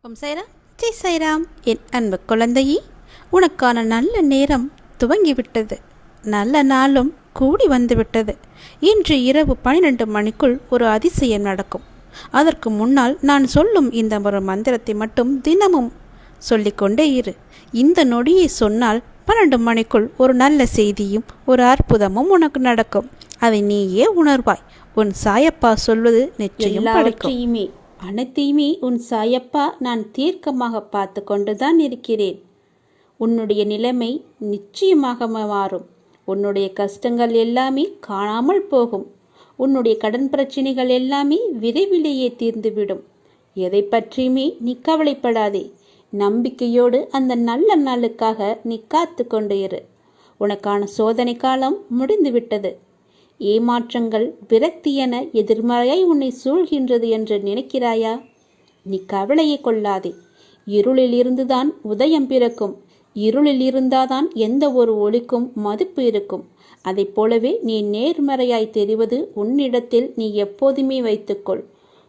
ஓம் சைராம், ஜெய் சைராம். என் அன்பு குழந்தையே, உனக்கான நல்ல நேரம் துவங்கிவிட்டது. நல்ல நாளும் கூடி வந்துவிட்டது. இன்று இரவு 12 மணிக்குள் ஒரு அதிசயம் நடக்கும். அதற்கு முன்னால் நான் சொல்லும் இந்த ஒரு மந்திரத்தை மட்டும் தினமும் சொல்லிக்கொண்டே இரு. இந்த நொடியை சொன்னால் 12 மணிக்குள் ஒரு நல்ல செய்தியும் ஒரு அற்புதமும் உனக்கு நடக்கும். அதை நீயே உணர்வாய். உன் சாயப்பா சொல்வது நிச்சயம் பலிக்கும். அனைத்தையுமே உன் சாயப்பா நான் தீர்க்கமாக பார்த்து கொண்டுதான் இருக்கிறேன். உன்னுடைய நிலைமை நிச்சயமாக மாறும். உன்னுடைய கஷ்டங்கள் எல்லாமே காணாமல் போகும். உன்னுடைய கடன் பிரச்சனைகள் எல்லாமே விரைவிலேயே தீர்ந்துவிடும். எதை பற்றியுமே நீ கவலைப்படாதே. நம்பிக்கையோடு அந்த நல்ல நாளுக்காக நீ காத்து கொண்டு இரு. உனக்கான சோதனை காலம் முடிந்துவிட்டது. ஏமாற்றங்கள் விரக்தி என எதிர்மறையாய் உன்னை சூழ்கின்றது என்று நினைக்கிறாயா? நீ கவலையை கொள்ளாதே. இருளில் இருந்துதான் உதயம் பிறக்கும். இருளில் இருந்தாதான் எந்த ஒரு ஒளிக்கும் மதிப்பு இருக்கும். அதை போலவே நீ நேர்மறையாய் தெரிவது உன்னிடத்தில் நீ எப்போதுமே வைத்துக்கொள்.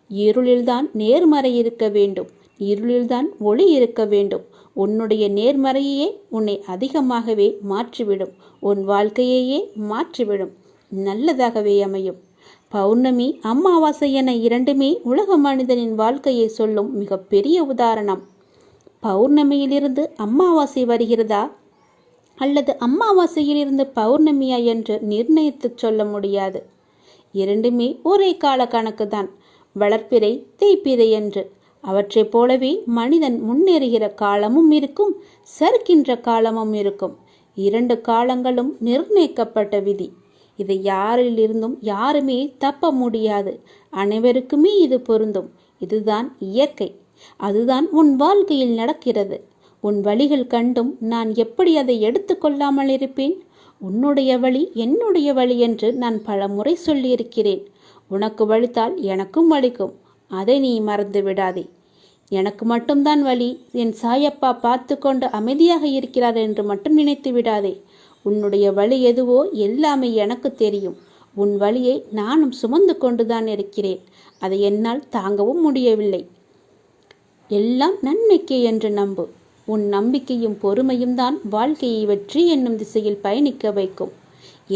இருளில்தான் நேர்மறை இருக்க வேண்டும். இருளில்தான் ஒளி இருக்க வேண்டும். உன்னுடைய நேர்மறையே உன்னை அதிகமாகவே மாற்றிவிடும். உன் வாழ்க்கையையே மாற்றிவிடும். நல்லதாகவே அமையும். பௌர்ணமி, அமாவாசை என இரண்டுமே உலக மனிதனின் வாழ்க்கையை சொல்லும் மிகப்பெரிய உதாரணம். பௌர்ணமியிலிருந்து அமாவாசை வருகிறதா அல்லது அமாவாசையிலிருந்து பௌர்ணமியா என்று நிர்ணயித்து சொல்ல முடியாது. இரண்டுமே ஒரே கால கணக்கு தான். வளர்ப்பிறை தேய்ப்பிறை என்று. அவற்றைப் போலவே மனிதன் முன்னேறுகிற காலமும் இருக்கும், சறுக்கின்ற காலமும் இருக்கும். இரண்டு காலங்களும் நிர்ணயிக்கப்பட்ட விதி. இதை யாரிலிருந்தும் யாருமே தப்ப முடியாது. அனைவருக்குமே இது பொருந்தும். இதுதான் இயற்கை. அதுதான் உன் வாழ்க்கையில் நடக்கிறது. உன் வழிகள் கண்டும் நான் எப்படி அதை எடுத்துக்கொள்ளாமல் இருப்பேன்? உன்னுடைய வழி என்னுடைய வழி என்று நான் பல முறை சொல்லியிருக்கிறேன். உனக்கு வலித்தால் எனக்கும் வலிக்கும். அதை நீ மறந்து விடாதே. எனக்கு மட்டும்தான் வலி, என் சாயப்பா பார்த்து கொண்டு அமைதியாக இருக்கிறார் என்று மட்டும் நினைத்து விடாதே. உன்னுடைய வழி எதுவோ எல்லாமே எனக்கு தெரியும். உன் வழியை நானும் சுமந்து கொண்டுதான் இருக்கிறேன். அதை என்னால் தாங்கவும் முடியவில்லை. எல்லாம் நன்மைக்கே என்று நம்பு. உன் நம்பிக்கையும் பொறுமையும் தான் வாழ்க்கையை வெற்றி என்னும் திசையில் பயணிக்க வைக்கும்.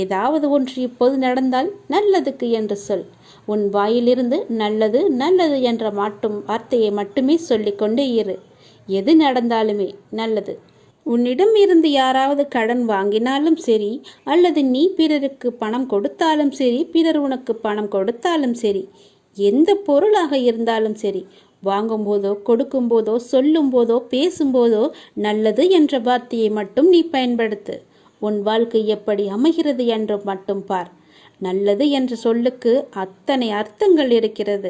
ஏதாவது ஒன்று இப்போது நடந்தால் நல்லதுக்கு என்று சொல். உன் வாயிலிருந்து நல்லது நல்லது என்ற வார்த்தையை மட்டுமே சொல்லிக்கொண்டே இரு. எது நடந்தாலுமே நல்லது. உன்னிடம் இருந்து யாராவது கடன் வாங்கினாலும் சரி, அல்லது நீ பிறருக்கு பணம் கொடுத்தாலும் சரி, பிறர் உனக்கு பணம் கொடுத்தாலும் சரி, எந்த பொருளாக இருந்தாலும் சரி, வாங்கும்போதோ கொடுக்கும்போதோ சொல்லும்போதோ பேசும்போதோ நல்லது என்ற வார்த்தையை மட்டும் நீ பயன்படுத்து. உன் வாழ்க்கை எப்படி அமைகிறது என்று மட்டும் பார். நல்லது என்ற சொல்லுக்கு அத்தனை அர்த்தங்கள் இருக்கிறது.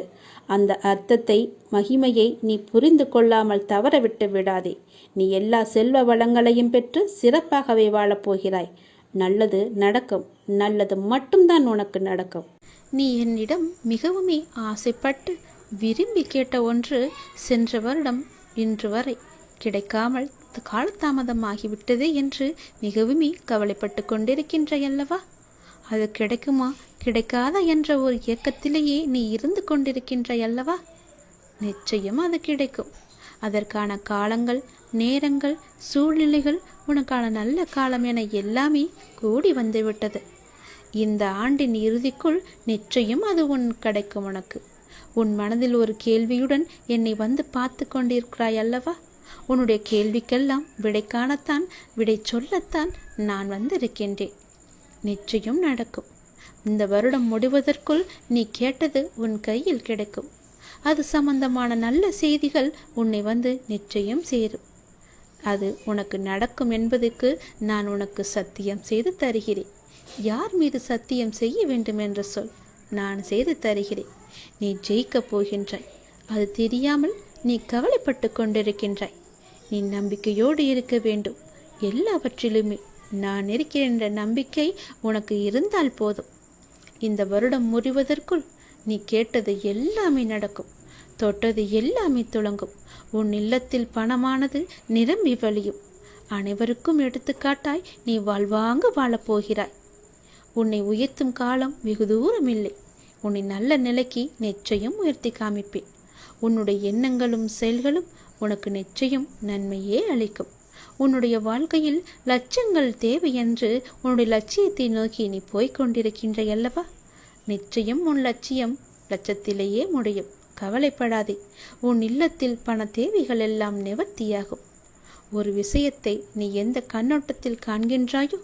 அந்த அர்த்தத்தை, மகிமையை நீ புரிந்து கொள்ளாமல் தவறவிட்டு விடாதே. நீ எல்லா செல்வ வளங்களையும் பெற்று சிறப்பாகவே வாழப்போகிறாய். நல்லது நடக்கும். நல்லது மட்டும்தான் உனக்கு நடக்கும். நீ என்னிடம் மிகவுமே ஆசைப்பட்டு விரும்பி கேட்ட ஒன்று சென்ற வருடம் இன்று வரை கிடைக்காமல் காலதாமதமாகிவிட்டதே என்று மிகவுமே கவலைப்பட்டு கொண்டிருக்கின்றையல்லவா? அது கிடைக்குமா கிடைக்காதா என்ற ஒரு இயக்கத்திலேயே நீ இருந்து கொண்டிருக்கின்றையல்லவா? நிச்சயம் அது கிடைக்கும். அதற்கான காலங்கள், நேரங்கள், சூழ்நிலைகள், உனக்கான நல்ல காலம் என எல்லாமே கூடி வந்துவிட்டது. இந்த ஆண்டின் இறுதிக்குள் நிச்சயம் அது கிடைக்கும் உனக்கு. உன் மனதில் ஒரு கேள்வியுடன் என்னை வந்து பார்த்து கொண்டிருக்கிறாய் அல்லவா? உன்னுடைய கேள்விக்கெல்லாம் விடை காணத்தான், விடை சொல்லத்தான் நான் வந்திருக்கின்றேன். நிச்சயம் நடக்கும். இந்த வருடம் முடிவதற்குள் நீ கேட்டது உன் கையில் கிடைக்கும். அது சம்பந்தமான நல்ல செய்திகள் உன்னை வந்து நிச்சயம் சேரும். அது உனக்கு நடக்கும் என்பதற்கு நான் உனக்கு சத்தியம் செய்து தருகிறேன். யார் மீது சத்தியம் செய்ய வேண்டும் என்று சொல், நான் செய்து தருகிறேன். நீ ஜெயிக்கப் போகின்றாய். அது தெரியாமல் நீ கவலைப்பட்டு கொண்டிருக்கின்றாய். நீ நம்பிக்கையோடு இருக்க வேண்டும். எல்லாவற்றிலுமே நான் இருக்கிறேன் என்ற நம்பிக்கை உனக்கு இருந்தால் போதும். இந்த வருடம் முடிவதற்குள் நீ கேட்டது எல்லாமே நடக்கும். தொட்டது எல்லாமே துளங்கும். உன் இல்லத்தில் பணமானது நிரம்பி வழியும். அனைவருக்கும் எடுத்துக்காட்டாய் நீ வாழ்வாங்க வாழப்போகிறாய். உன்னை உயர்த்தும் காலம் வெகு தூரம் இல்லை. உன்னை நல்ல நிலைக்கு நிச்சயம் உயர்த்தி காமிப்பேன். உன்னுடைய எண்ணங்களும் செயல்களும் உனக்கு நிச்சயம் நன்மையே அளிக்கும். உன்னுடைய வாழ்க்கையில் லட்சங்கள் தேவை என்று உன்னுடைய லட்சியத்தை நோக்கி நீ போய்கொண்டிருக்கின்ற அல்லவா? நிச்சயம் உன் லட்சியம் லட்சத்திலேயே முடியும். கவலைப்படாதே. உன் இல்லத்தில் பண தேவைகள் எல்லாம் நிவர்த்தியாகும். ஒரு விஷயத்தை நீ எந்த கண்ணோட்டத்தில் காண்கின்றாயோ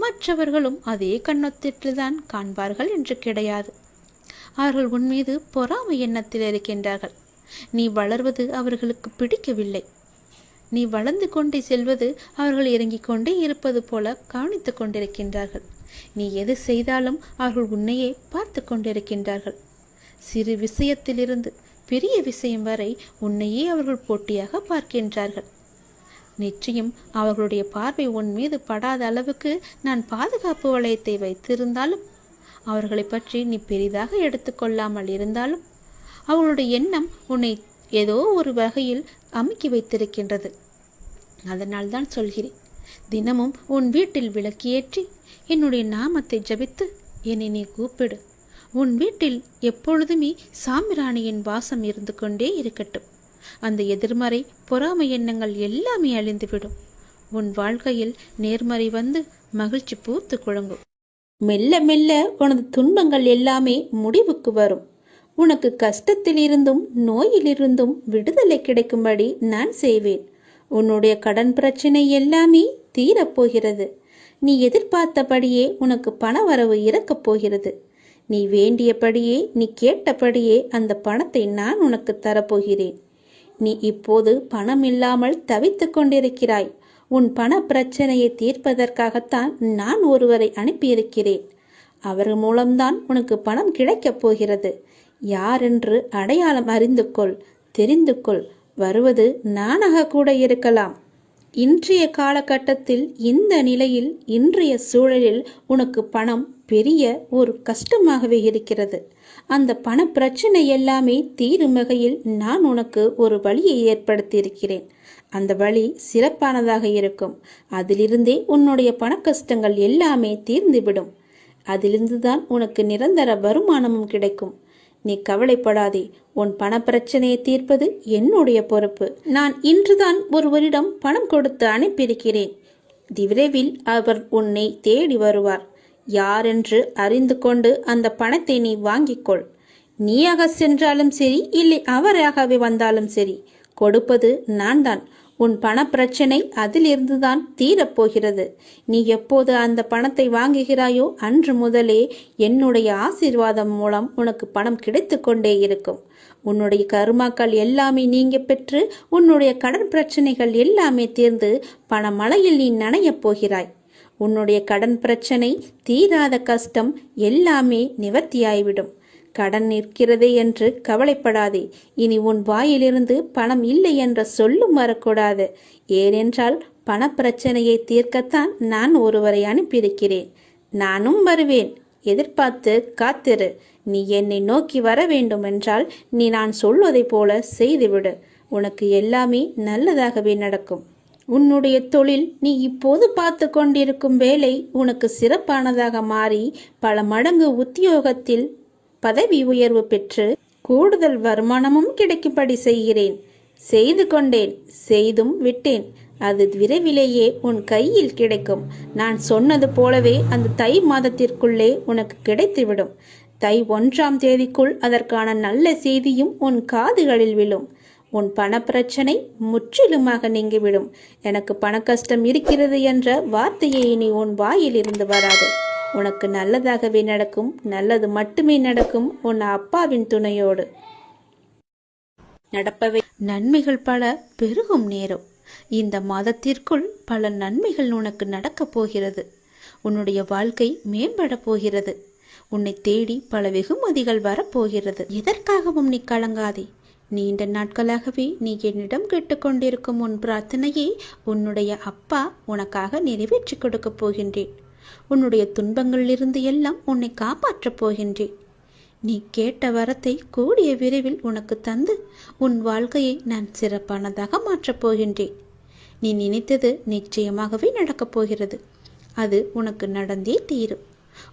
மற்றவர்களும் அதே கண்ணோட்டத்தில்தான் காண்பார்கள் என்று கிடையாது. அவர்கள் உன் மீது பொறாமை எண்ணத்தில் இருக்கின்றார்கள். நீ வளர்வது அவர்களுக்கு பிடிக்கவில்லை. நீ வளர்ந்து கொண்டே செல்வது அவர்கள் இறங்கிக் கொண்டே இருப்பது போல கவனித்து கொண்டிருக்கின்றார்கள். நீ எது செய்தாலும் அவர்கள் உன்னையே பார்த்து கொண்டிருக்கின்றார்கள். சிறு விஷயத்திலிருந்து பெரிய விஷயம் வரை உன்னையே அவர்கள் போட்டியாக பார்க்கின்றார்கள். நிச்சயம் அவர்களுடைய பார்வை உன் மீது படாத அளவுக்கு நான் பாதுகாப்பு வளையத்தை வைத்திருந்தாலும், அவர்களை பற்றி நீ பெரிதாக எடுத்துக்கொள்ளாமல் இருந்தாலும், அவர்களுடைய எண்ணம் உன்னை ஏதோ ஒரு வகையில் அமுக்கி வைத்திருக்கின்றது. அதனால் தான் சொல்கிறேன், தினமும் உன் வீட்டில் விளக்கேற்றி என்னுடைய நாமத்தை ஜபித்து என்னை நீ கூப்பிடு. உன் வீட்டில் எப்பொழுதுமே சாம்பிராணியின் வாசம் இருந்து கொண்டே இருக்கட்டும். அந்த எதிர்மறை பொறாமை எண்ணங்கள் எல்லாமே அழிந்துவிடும். உன் வாழ்க்கையில் நேர்மறை வந்து மகிழ்ச்சி பூத்து குழங்கும். மெல்ல மெல்ல உனது துன்பங்கள் எல்லாமே முடிவுக்கு வரும். உனக்கு கஷ்டத்தில் இருந்தும் நோயிலிருந்தும் விடுதலை கிடைக்கும்படி நான் செய்வேன். உன்னுடைய கடன் பிரச்சனை எல்லாமே தீரப்போகிறது. நீ எதிர்பார்த்தபடியே உனக்கு பண வரவு இறக்கப் போகிறது. நீ வேண்டியபடியே, நீ கேட்டபடியே அந்த பணத்தை நான் உனக்கு தரப்போகிறேன். நீ இப்போது பணம் இல்லாமல் தவித்து கொண்டிருக்கிறாய். உன் பண பிரச்சனையை தீர்ப்பதற்காகத்தான் நான் ஒருவரை அனுப்பியிருக்கிறேன். அவர் மூலம்தான் உனக்கு பணம் கிடைக்கப் போகிறது. யாரென்று அடையாளம் அறிந்து கொள், தெரிந்து கொள். வருவது நானாக கூட இருக்கலாம். இன்றைய காலகட்டத்தில், இந்த நிலையில், இன்றைய சூழலில் உனக்கு பணம் பெரிய ஒரு கஷ்டமாகவே இருக்கிறது. அந்த பண பிரச்சனை எல்லாமே தீரும் வகையில் நான் உனக்கு ஒரு வழியை ஏற்படுத்தியிருக்கிறேன். அந்த வழி சிறப்பானதாக இருக்கும். அதிலிருந்தே உன்னுடைய பண கஷ்டங்கள் எல்லாமே தீர்ந்துவிடும். அதிலிருந்துதான் உனக்கு நிரந்தர வருமானமும் கிடைக்கும். நீ கவலைப்படாதே. உன் பண பிரச்சனையை தீர்ப்பது என்னுடைய பொறுப்பு. நான் இன்றுதான் ஒருவரிடம் பணம் கொடுத்து அனுப்பியிருக்கிறேன். விரைவில் அவர் உன்னை தேடி வருவார். யாரென்று அறிந்து கொண்டு அந்த பணத்தை நீ வாங்கிக்கொள். நீயாக சென்றாலும் சரி, இல்லை அவராகவே வந்தாலும் சரி, கொடுப்பது நான் தான். உன் பண பிரச்சனை அதிலிருந்துதான் தீரப்போகிறது. நீ எப்போது அந்த பணத்தை வாங்குகிறாயோ அன்று முதலே என்னுடைய ஆசீர்வாதம் மூலம் உனக்கு பணம் கிடைத்து கொண்டே இருக்கும். உன்னுடைய கருமாக்கள் எல்லாமே நீங்க பெற்று உன்னுடைய கடன் பிரச்சனைகள் எல்லாமே தீர்ந்து பணமழையில் நீ நனையப் போகிறாய். உன்னுடைய கடன் பிரச்சனை, தீராத கஷ்டம் எல்லாமே நிவர்த்தியாய்விடும். கடன் நிற்கிறதே என்று கவலைப்படாதே. இனி உன் வாயிலிருந்து பணம் இல்லை என்ற சொல்லும் வரக்கூடாது. ஏனென்றால் பண பிரச்சனையை தீர்க்கத்தான் நான் ஒருவரை அனுப்பியிருக்கிறேன். நானும் வருவேன். எதிர்பார்த்து காத்திரு. நீ என்னை நோக்கி வர வேண்டும் என்றால் நீ நான் சொல்வதை போல செய்துவிடு. உனக்கு எல்லாமே நல்லதாகவே நடக்கும். உன்னுடைய தொழில், நீ இப்போது பார்த்து கொண்டிருக்கும் வேலை உனக்கு சிறப்பானதாக மாறி பல மடங்கு உத்தியோகத்தில் பதவி உயர்வு பெற்று கூடுதல் வருமானமும் கிடைக்கும்படி செய்கிறேன். செய்து கொண்டேன், செய்தும் விட்டேன். அது விரைவிலேயே உன் கையில் கிடைக்கும். நான் சொன்னது போலவே அந்த தை மாதத்திற்குள்ளே உனக்கு கிடைத்துவிடும். தை 1ஆம் தேதிக்குள் அதற்கான நல்ல செய்தியும் உன் காதுகளில் விழும். உன் பண பிரச்சனை முற்றிலுமாக நீங்கிவிடும். எனக்கு பண கஷ்டம் இருக்கிறது என்ற வார்த்தையை இனி உன் வாயில் இருந்து வராது. உனக்கு நல்லதாகவே நடக்கும். நல்லது மட்டுமே நடக்கும். உன் அப்பாவின் துணையோடு நடப்பவை நன்மைகள் பல பெருகும் நேரம். இந்த மாதத்திற்குள் பல நன்மைகள் உனக்கு நடக்கப் போகிறது. உன்னுடைய வாழ்க்கை மேம்பட போகிறது. உன்னை தேடி பல வெகுமதிகள் வரப்போகிறது. எதற்காகவும் நீ கலங்காதே. நீண்ட நாட்களாகவே நீ என்னிடம் கேட்டுக்கொண்டிருக்கும் உன் பிரார்த்தனையை உன்னுடைய அப்பா உனக்காக நிறைவேற்றி கொடுக்கப் போகின்றேன். உன்னுடைய துன்பங்களிலிருந்து எல்லாம் உன்னை காப்பாற்றப் போகின்றேன். நீ கேட்ட வரத்தை கூடிய விரைவில் உனக்கு தந்து உன் வாழ்க்கையை நான் சிறப்பானதாக மாற்றப் போகின்றேன். நீ நினைத்தது நிச்சயமாகவே நடக்கப் போகிறது. அது உனக்கு நடந்தே தீரும்.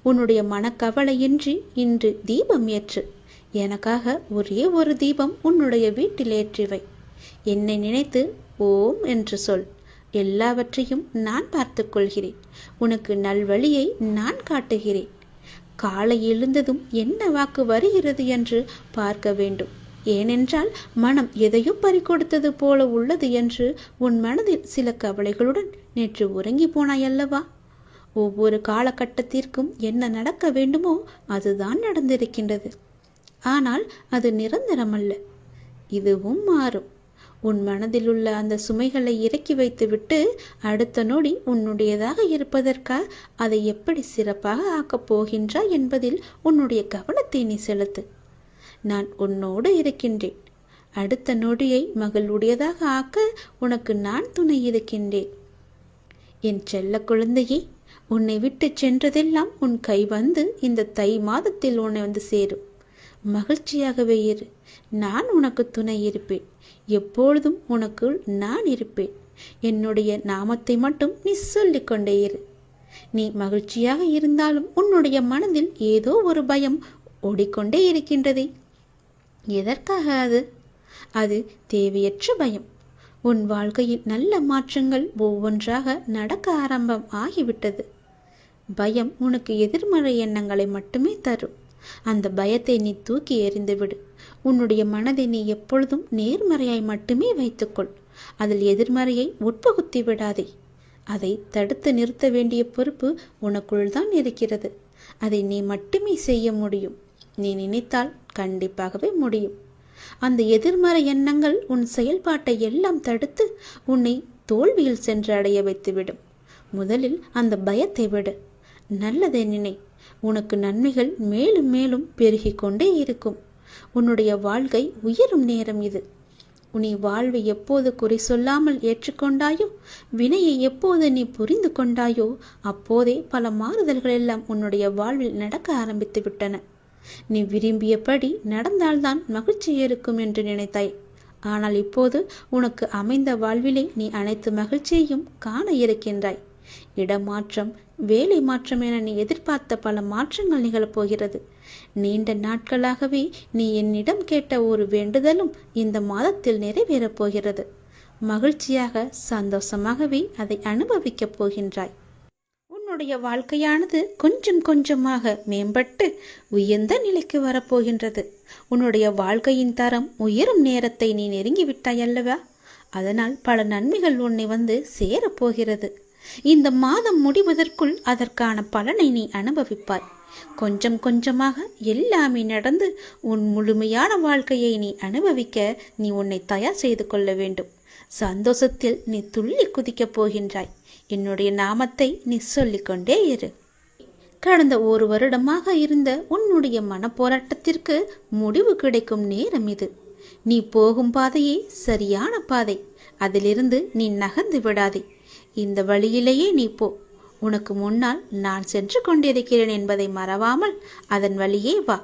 உன்னுடைய மனக்கவலையின்றி இன்று தீபம் ஏற்று. எனக்காக ஒரே ஒரு தீபம் உன்னுடைய வீட்டில் ஏற்றிவை. என்னை நினைத்து ஓம் என்று சொல். எல்லாவற்றையும் நான் பார்த்து கொள்கிறேன். உனக்கு நல்வழியை நான் காட்டுகிறேன். காலை எழுந்ததும் என்ன வாக்கு வருகிறது என்று பார்க்க வேண்டும். ஏனென்றால் மனம் எதையோ பறிகொடுத்தது போல உள்ளது என்று உன் மனதில் சில கவலைகளுடன் நேற்று உறங்கி போனாயல்லவா? ஒவ்வொரு காலகட்டத்திற்கும் என்ன நடக்க வேண்டுமோ அதுதான் நடந்திருக்கின்றது. ஆனால் அது நிரந்தரமல்ல. இதுவும் மாறும். உன் மனதில் உள்ள அந்த சுமைகளை இறக்கி வைத்துவிட்டு அடுத்த நொடி உன்னுடையதாக இருப்பதற்காக அதை எப்படி சிறப்பாக ஆக்கப் போகின்றாய் என்பதில் உன்னுடைய கவனத்தை நீ செலுத்து. நான் உன்னோடு இருக்கின்றேன். அடுத்த நொடியை மகளுடையதாக ஆக்க உனக்கு நான் துணை இருக்கின்றேன். என் செல்ல குழந்தையே, உன்னை விட்டு சென்றதெல்லாம் உன் கை வந்து இந்த தை மாதத்தில் உன்னை வந்து சேரும். மகிழ்ச்சியாகவே இரு. நான் உனக்கு துணை இருப்பேன். எப்பொழுதும் உனக்குள் நான் இருப்பேன். என்னுடைய நாமத்தை மட்டும் நீ சொல்லிக்கொண்டே இரு. நீ மகிழ்ச்சியாக இருந்தாலும் உன்னுடைய மனதில் ஏதோ ஒரு பயம் ஓடிக்கொண்டே இருக்கின்றதே. எதற்காக அது? அது தேவையற்ற பயம். உன் வாழ்க்கையில் நல்ல மாற்றங்கள் ஒவ்வொன்றாக நடக்க ஆரம்பம் ஆகிவிட்டது. பயம் உனக்கு எதிர்மறை எண்ணங்களை மட்டுமே தரும். அந்த பயத்தை நீ தூக்கி எறிந்துவிடு. உன்னுடைய மனதை நீ எப்பொழுதும் நேர்மறையாய் மட்டுமே வைத்துக்கொள். அதில் எதிர்மறையை உட்பகுத்தி விடாதே. அதை தடுத்து நிறுத்த வேண்டிய பொறுப்பு உனக்குள் தான் இருக்கிறது. அதை நீ மட்டுமே செய்ய முடியும். நீ நினைத்தால் கண்டிப்பாகவே முடியும். அந்த எதிர்மறை எண்ணங்கள் உன் செயல்பாட்டை எல்லாம் தடுத்து உன்னை தோல்வியில் சென்று அடைய வைத்துவிடும். முதலில் அந்த பயத்தை விடு. நல்லதை நினை. உனக்கு நன்மைகள் மேலும் மேலும் பெருகி கொண்டே இருக்கும். உன்னுடைய வாழ்க்கை உயரும் நேரம் இது. நீ வாழ்வை எப்போது குறை சொல்லாமல் ஏற்றுக்கொண்டாயோ, வினையை எப்போது நீ புரிந்து கொண்டாயோ, அப்போதே பல மாறுதல்கள் எல்லாம் உன்னுடைய வாழ்வில் நடக்க ஆரம்பித்து விட்டன. நீ விரும்பியபடி நடந்தால்தான் மகிழ்ச்சி இருக்கும் என்று நினைத்தாய். ஆனால் இப்போது உனக்கு அமைந்த வாழ்விலே நீ அனைத்து மகிழ்ச்சியையும் காண இருக்கின்றாய். இடமாற்றம், வேலை மாற்றம் என நீ எதிர்பார்த்த பல மாற்றங்கள் நிகழப்போகிறது. நீண்ட நாட்களாகவே நீ என்னிடம் கேட்ட ஒரு வேண்டுதலும் இந்த மாதத்தில் நிறைவேறப் போகிறது. மகிழ்ச்சியாக, சந்தோஷமாகவே அதை அனுபவிக்கப் போகின்றாய். உன்னுடைய வாழ்க்கையானது கொஞ்சம் கொஞ்சமாக மேம்பட்டு உயர்ந்த நிலைக்கு வரப்போகின்றது. உன்னுடைய வாழ்க்கையின் தரம் உயரும் நேரத்தை நீ நெருங்கிவிட்டாய் அல்லவா? அதனால் பல நன்மைகள் உன்னை வந்து சேரப்போகிறது. இந்த மாதம் முடிவதற்குள் அதற்கான பலனை நீ அனுபவிப்பாய். கொஞ்சம் கொஞ்சமாக எல்லாமே நடந்து உன் முழுமையான வாழ்க்கையை நீ அனுபவிக்க நீ உன்னை தயார் செய்து கொள்ள வேண்டும். சந்தோஷத்தில் நீ துள்ளி குதிக்கப் போகின்றாய். என்னுடைய நாமத்தை நீ சொல்லிக்கொண்டே இரு. கடந்த ஒரு வருடமாக இருந்த உன்னுடைய மனப்போராட்டத்திற்கு முடிவு கிடைக்கும் நேரம் இது. நீ போகும் பாதையே சரியான பாதை. அதிலிருந்து நீ நகர்ந்து விடாதே. இந்த வழியிலேயே நீ போ. உனக்கு முன்னால் நான் சென்று கொண்டிருக்கிறேன் என்பதை மறவாமல் அதன் வழியே வா.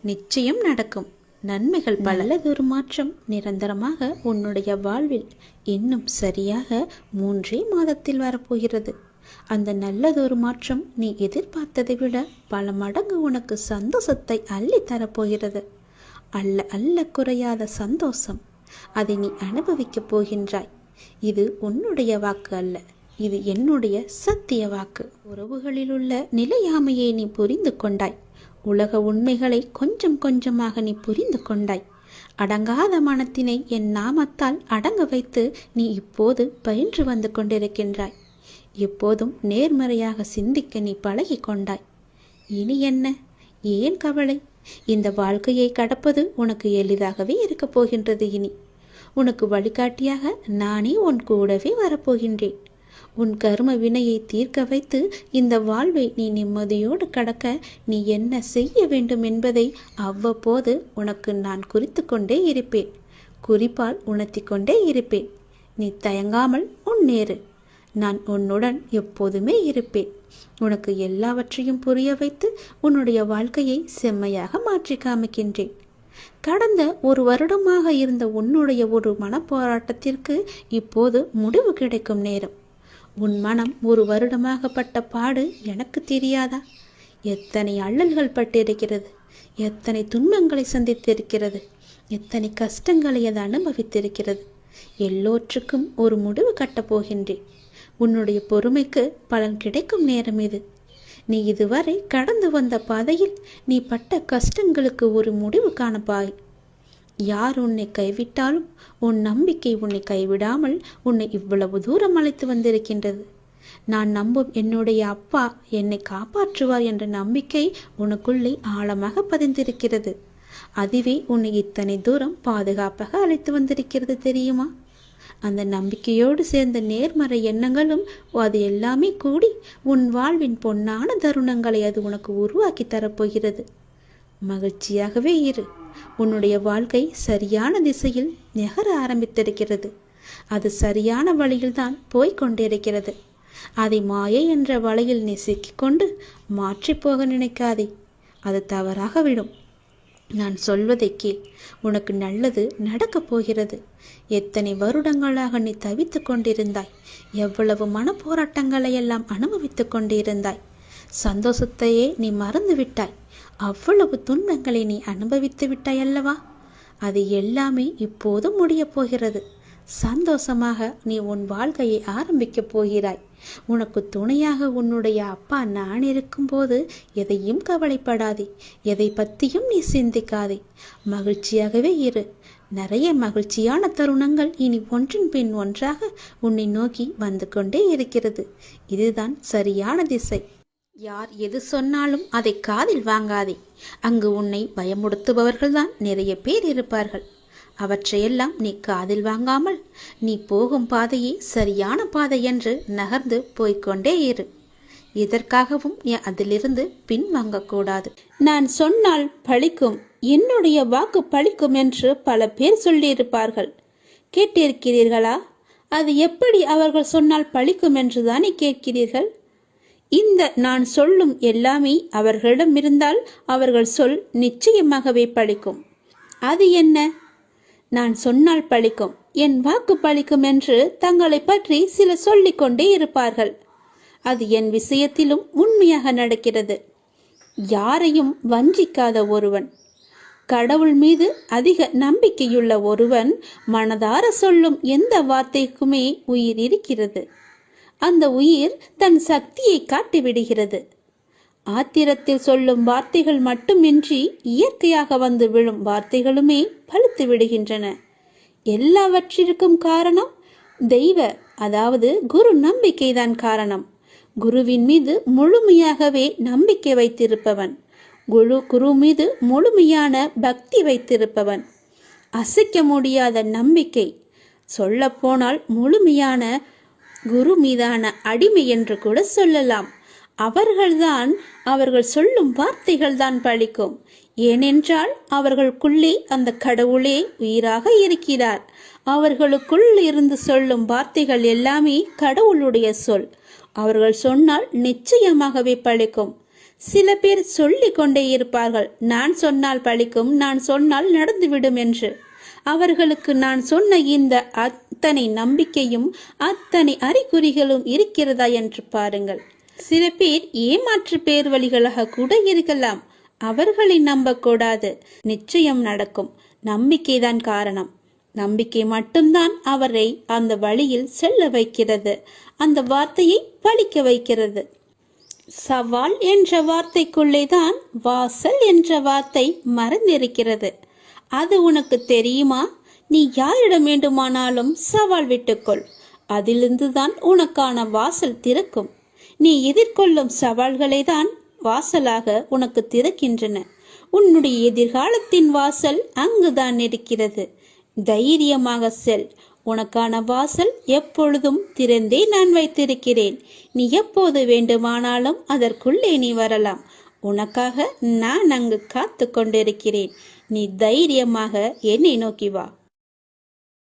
நிச்சயம் நடக்கும். நன்மைகள் பல. நல்லதொரு மாற்றம் நிரந்தரமாக உன்னுடைய வாழ்வில் இன்னும் சரியாக 3 மாதத்தில் வரப்போகிறது. அந்த நல்லதொரு மாற்றம் நீ எதிர்பார்த்ததை விட பல மடங்கு உனக்கு சந்தோஷத்தை அள்ளி தரப்போகிறது. அல்ல அல்ல குறையாத சந்தோஷம். அதை நீ அனுபவிக்கப் போகின்றாய். இது உன்னுடைய வாக்கு அல்ல, இது என்னுடைய சத்திய வாக்கு. உறவுகளில் உள்ள நிலையாமையை நீ புரிந்து கொண்டாய். உலக உண்மைகளை கொஞ்சம் கொஞ்சமாக நீ புரிந்து கொண்டாய். அடங்காத மனத்தினை என் நாமத்தால் அடங்க வைத்து நீ இப்போது பயின்று வந்து கொண்டிருக்கின்றாய். எப்போதும் நேர்மறையாக சிந்திக்க நீ பழகி கொண்டாய். இனி என்ன? ஏன் கவலை? இந்த வாழ்க்கையை கடப்பது உனக்கு எளிதாகவே இருக்கப் போகின்றது. இனி உனக்கு வழிகாட்டியாக நானே உன் கூடவே வரப்போகின்றேன். உன் கர்ம வினையை தீர்க்க வைத்து இந்த வாழ்வை நீ நிம்மதியோடு கடக்க நீ என்ன செய்ய வேண்டும் என்பதை அவ்வப்போது உனக்கு நான் குறித்து கொண்டே இருப்பேன். குறிப்பால் உணர்த்தி கொண்டே இருப்பேன். நீ தயங்காமல் முன்னேறு. நான் உன்னுடன் எப்போதுமே இருப்பேன். உனக்கு எல்லாவற்றையும் புரிய வைத்து உன்னுடைய வாழ்க்கையை செம்மையாக மாற்றி காமிக்கின்றேன். கடந்த ஒரு வருடமாக இருந்த உன்னுடைய ஒரு மனப்போராட்டத்திற்கு இப்போது முடிவு கிடைக்கும் நேரம். உன் மனம் ஒரு வருடமாக பட்ட பாடு எனக்கு தெரியாதா? எத்தனை அல்லல்கள் பட்டிருக்கிறது, எத்தனை துன்பங்களை சந்தித்திருக்கிறது, எத்தனை கஷ்டங்களை அது அனுபவித்திருக்கிறது. எல்லோற்றுக்கும் ஒரு முடிவு கட்டப் போகின்றேன். உன்னுடைய பொறுமைக்கு பலன் கிடைக்கும் நேரம் இது. நீ இதுவரை கடந்து வந்த பாதையில் நீ பட்ட கஷ்டங்களுக்கு ஒரு முடிவு காணப்பாய். யார் உன்னை கைவிட்டாலும் உன் நம்பிக்கை உன்னை கைவிடாமல் உன்னை இவ்வளவு தூரம் அழைத்து வந்திருக்கின்றது. நான் நம்பும் என்னுடைய அப்பா என்னை காப்பாற்றுவார் என்ற நம்பிக்கை உனக்குள்ளே ஆழமாக பதிந்திருக்கிறது. அதுவே உன்னை இத்தனை தூரம் பாதுகாப்பாக அழைத்து வந்திருக்கிறது தெரியுமா? அந்த நம்பிக்கையோடு சேர்ந்த நேர்மறை எண்ணங்களும் அது எல்லாமே கூடி உன் வாழ்வின் பொன்னான தருணங்களை அது உனக்கு உருவாக்கி தரப்போகிறது. மகிழ்ச்சியாகவே இரு. உன்னுடைய வாழ்க்கை சரியான திசையில் நகர ஆரம்பித்திருக்கிறது. அது சரியான வழியில்தான் போய்கொண்டிருக்கிறது. அதை மாயை என்ற வலையில் நீ சிக்கிக்கொண்டு மாற்றி போக நினைக்காதே. அது தவறாக விடும். நான் சொல்வதை கேள். உனக்கு நல்லது நடக்கப் போகிறது. எத்தனை வருடங்களாக நீ தவித்து கொண்டிருந்தாய். எவ்வளவு மன போராட்டங்களை எல்லாம் அனுபவித்து கொண்டிருந்தாய். சந்தோஷத்தையே நீ மறந்து விட்டாய். அவ்வளவு துன்பங்களை நீ அனுபவித்து விட்டாய் அல்லவா? அது எல்லாமே இப்போது முடியப் போகிறது. சந்தோஷமாக நீ உன் வாழ்க்கையை ஆரம்பிக்கப் போகிறாய். உனக்கு துணையாக உன்னுடைய அப்பா நான் இருக்கும்போது எதையும் கவலைப்படாதே. எதை பற்றியும் நீ சிந்திக்காதே. மகிழ்ச்சியாகவே இரு. நிறைய மகிழ்ச்சியான தருணங்கள் இனி ஒன்றின் பின் ஒன்றாக உன்னை நோக்கி வந்து கொண்டே இருக்கிறது. இதுதான் சரியான திசை. யார் எது சொன்னாலும் அதை காதில் வாங்காதே. அங்கு உன்னை பயமுறுத்துபவர்கள்தான் நிறைய பேர் இருப்பார்கள். அவற்றையெல்லாம் நீ காதில் வாங்காமல் நீ போகும் பாதையே சரியான பாதை என்று நகர்ந்து போய்கொண்டே இரு. இதற்காகவும் நீ அதிலிருந்து பின்வாங்கக்கூடாது. நான் சொன்னால் பழிக்கும், என்னுடைய வாக்கு பழிக்கும் என்று பல பேர் சொல்லியிருப்பார்கள். கேட்டிருக்கிறீர்களா? அது எப்படி அவர்கள் சொன்னால் பழிக்கும் என்று தானே கேட்கிறீர்கள்? இந்த நான் சொல்லும் எல்லாமே அவர்களிடம் இருந்தால் அவர்கள் சொல் நிச்சயமாகவே பழிக்கும். அது என்ன? நான் சொன்னால் பழிக்கும், என் வாக்கு பழிக்கும் என்று தங்களை பற்றி சிலர் சொல்லிக்கொண்டே இருப்பார்கள். அது என் விஷயத்திலும் உண்மையாக நடக்கிறது. யாரையும் வஞ்சிக்காத ஒருவன், கடவுள் மீது அதிக நம்பிக்கையுள்ள ஒருவன் மனதார சொல்லும் எந்த வார்த்தைக்குமே உயிர் இருக்கிறது. அந்த உயிர் தன் சக்தியை காட்டிவிடுகிறது. ஆத்திரத்தில் சொல்லும் வார்த்தைகள் மட்டுமின்றி இயற்கையாக வந்து விழும் வார்த்தைகளுமே பழுத்து விடுகின்றன. எல்லாவற்றிற்கும் காரணம் தெய்வ, அதாவது குரு நம்பிக்கைதான் காரணம். குருவின் மீது முழுமையாகவே நம்பிக்கை வைத்திருப்பவன், குரு மீது முழுமையான பக்தி வைத்திருப்பவன், அசைக்க முடியாத நம்பிக்கை, சொல்ல போனால் முழுமையான குரு மீதான அடிமை என்று கூட சொல்லலாம். அவர்கள்தான், அவர்கள் சொல்லும் வார்த்தைகள் தான் பழிக்கும். ஏனென்றால் அவர்களுக்குள்ளே அந்த கடவுளே உயிராக இருக்கிறார். அவர்களுக்குள் இருந்து சொல்லும் வார்த்தைகள் எல்லாமே கடவுளுடைய சொல். அவர்கள் சொன்னால் நிச்சயமாகவே பழிக்கும். சில பேர் சொல்லிக் கொண்டே இருப்பார்கள், நான் சொன்னால் பழிக்கும், நான் சொன்னால் நடந்துவிடும் என்று. அவர்களுக்கு நான் சொன்ன இந்த அத்தனை நம்பிக்கையும் அத்தனை அறிகுறிகளும் இருக்கிறதா என்று பாருங்கள். சில பேர் ஏமாற்று பேர் வழிகளாக கூட இருக்கலாம். அவர்களை நம்பக்கூடாது. நிச்சயம் நடக்கும். நம்பிக்கைதான் காரணம். நம்பிக்கை மட்டும்தான் அவரை அந்த வழியில் செல்ல வைக்கிறது. அந்த வார்த்தையை பழிக்க வைக்கிறது. சவால் என்ற வார்த்தைக்குள்ளேதான் வாசல் என்ற வார்த்தை மறைந்திருக்கிறது. அது உனக்கு தெரியுமா? நீ யாரிடம் வேண்டுமானாலும் சவால் விட்டுக்கொள். அதிலிருந்து தான் உனக்கான வாசல் திறக்கும். நீ எதிர்கொள்ளும் சவால்களை தான் வாசலாக உனக்கு திறக்கின்றன. உன்னுடைய எதிர்காலத்தின் வாசல் அங்குதான் இருக்கிறது. தைரியமாக செல். உனக்கான வாசல் எப்பொழுதும் திறந்தே நான் வைத்திருக்கிறேன். நீ எப்போது வேண்டுமானாலும் அதற்குள்ளே நீ வரலாம். உனக்காக நான் அங்கு காத்து கொண்டிருக்கிறேன். நீ தைரியமாக என்னை நோக்கி வா.